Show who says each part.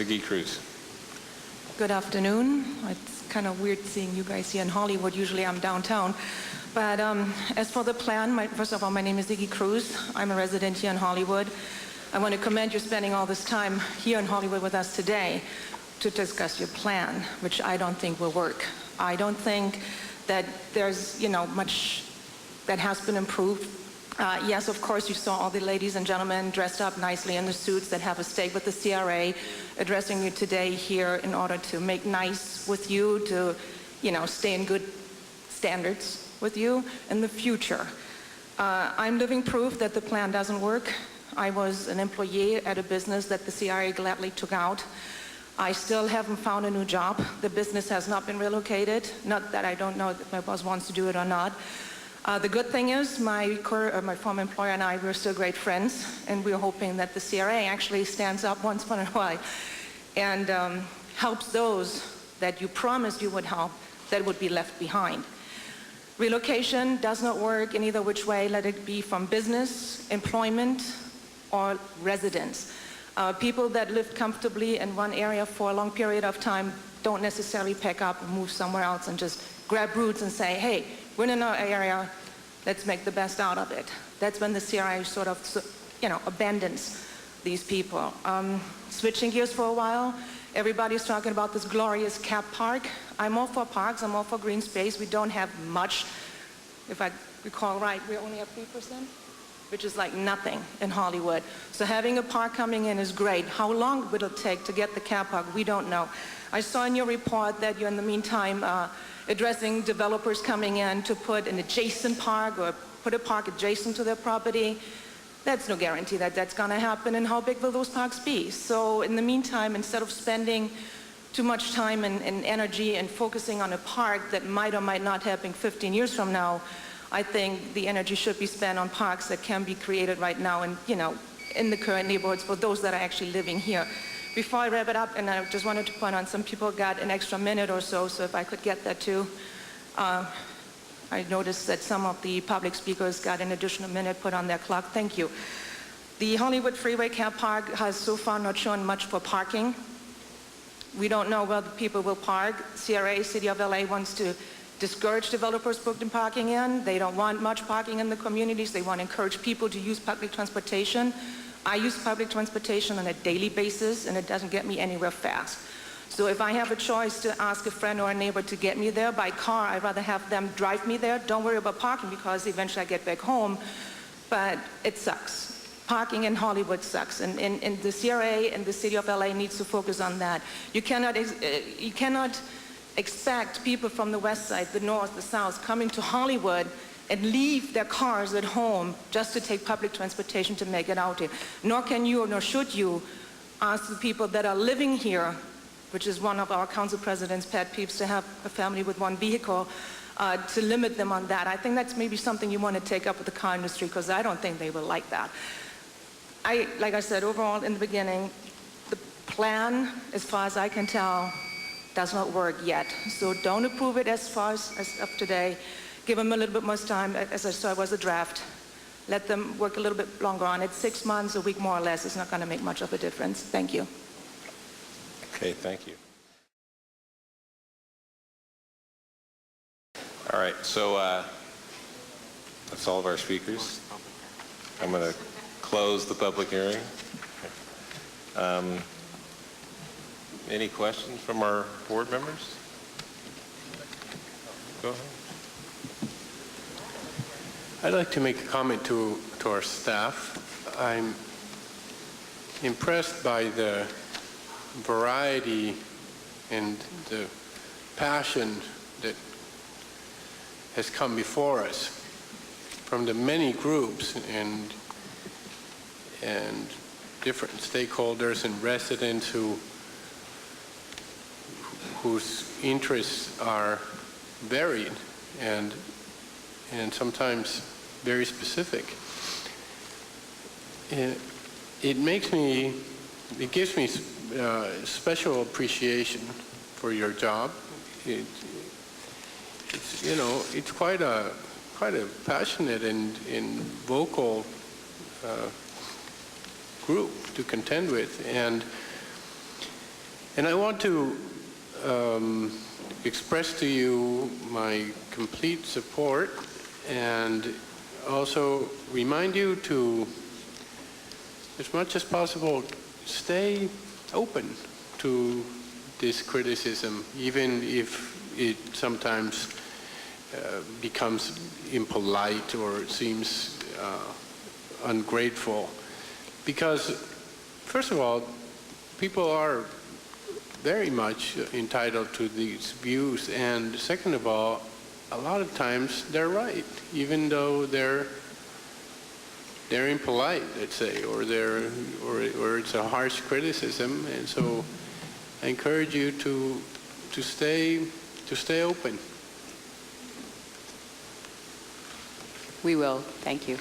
Speaker 1: Ziggy Cruz.
Speaker 2: Good afternoon. It's kind of weird seeing you guys here in Hollywood. Usually I'm downtown. But as for the plan, first of all, my name is Ziggy Cruz. I'm a resident here in Hollywood. I want to commend you spending all this time here in Hollywood with us today to discuss your plan, which I don't think will work. I don't think that there's, much that has been improved. Yes, of course, you saw all the ladies and gentlemen dressed up nicely in the suits that have a stake with the CRA addressing you today here in order to make nice with you, to, stay in good standards with you in the future. I'm living proof that the plan doesn't work. I was an employee at a business that the CRA gladly took out. I still haven't found a new job. The business has not been relocated. Not that I don't know if my boss wants to do it or not. The good thing is my former employer and I, we're still great friends, and we're hoping that the CRA actually stands up once in a while and helps those that you promised you would help that would be left behind. Relocation does not work in either which way, let it be from business, employment, or residence. People that lived comfortably in one area for a long period of time don't necessarily pack up and move somewhere else and just grab roots and say, hey, we're in our area, let's make the best out of it. That's when the CRA sort of, abandons these people. Switching gears for a while, everybody's talking about this glorious Cap Park. I'm all for parks, I'm all for green space. We don't have much. If I recall right, we only have 3%, which is like nothing in Hollywood. So having a park coming in is great. How long will it take to get the Cap Park? We don't know. I saw in your report that you're in the meantime addressing developers coming in to put an adjacent park or put a park adjacent to their property. That's no guarantee that that's going to happen, and how big will those parks be? So in the meantime, instead of spending too much time and energy and focusing on a park that might or might not happen 15 years from now, I think the energy should be spent on parks that can be created right now and, in the current neighborhoods for those that are actually living here. Before I wrap it up, and I just wanted to point out, some people got an extra minute or so if I could get that too. I noticed that some of the public speakers got an additional minute put on their clock. Thank you. The Hollywood Freeway Cap Park has so far not shown much for parking. We don't know where the people will park. CRA, City of LA, wants to discourage developers putting parking in. They don't want much parking in the communities. They want to encourage people to use public transportation. I use public transportation on a daily basis, and it doesn't get me anywhere fast. So if I have a choice to ask a friend or a neighbor to get me there by car, I'd rather have them drive me there. Don't worry about parking because eventually I get back home, but it sucks. Parking in Hollywood sucks, and the CRA and the City of LA needs to focus on that. You cannot expect people from the west side, the north, the south, coming to Hollywood and leave their cars at home just to take public transportation to make it out here. Nor can you, nor should you, ask the people that are living here, which is one of our council president's pet peeves, to have a family with one vehicle, to limit them on that. I think that's maybe something you want to take up with the car industry, because I don't think they will like that. Like I said, overall, in the beginning, the plan, as far as I can tell, does not work yet. So don't approve it as far as of today. Give them a little bit more time. As I saw, it was a draft. Let them work a little bit longer on it. 6 months, a week more or less, is not going to make much of a difference. Thank you.
Speaker 1: Okay, thank you. All right, so that's all of our speakers. I'm going to close the public hearing. Any questions from our board members? Go ahead.
Speaker 3: I'd like to make a comment to our staff. I'm impressed by the variety and the passion that has come before us from the many groups and different stakeholders and residents whose interests are varied and sometimes very specific. It gives me special appreciation for your job. It's quite a passionate and vocal group to contend with, and And I want to express to you my complete support and also remind you to, as much as possible, stay open to this criticism, even if it sometimes becomes impolite or seems ungrateful. Because, first of all, people are very much entitled to these views, and second of all, a lot of times they're right, even though they're impolite, let's say, or it's a harsh criticism. And so I encourage you to stay open.
Speaker 4: We will. Thank you.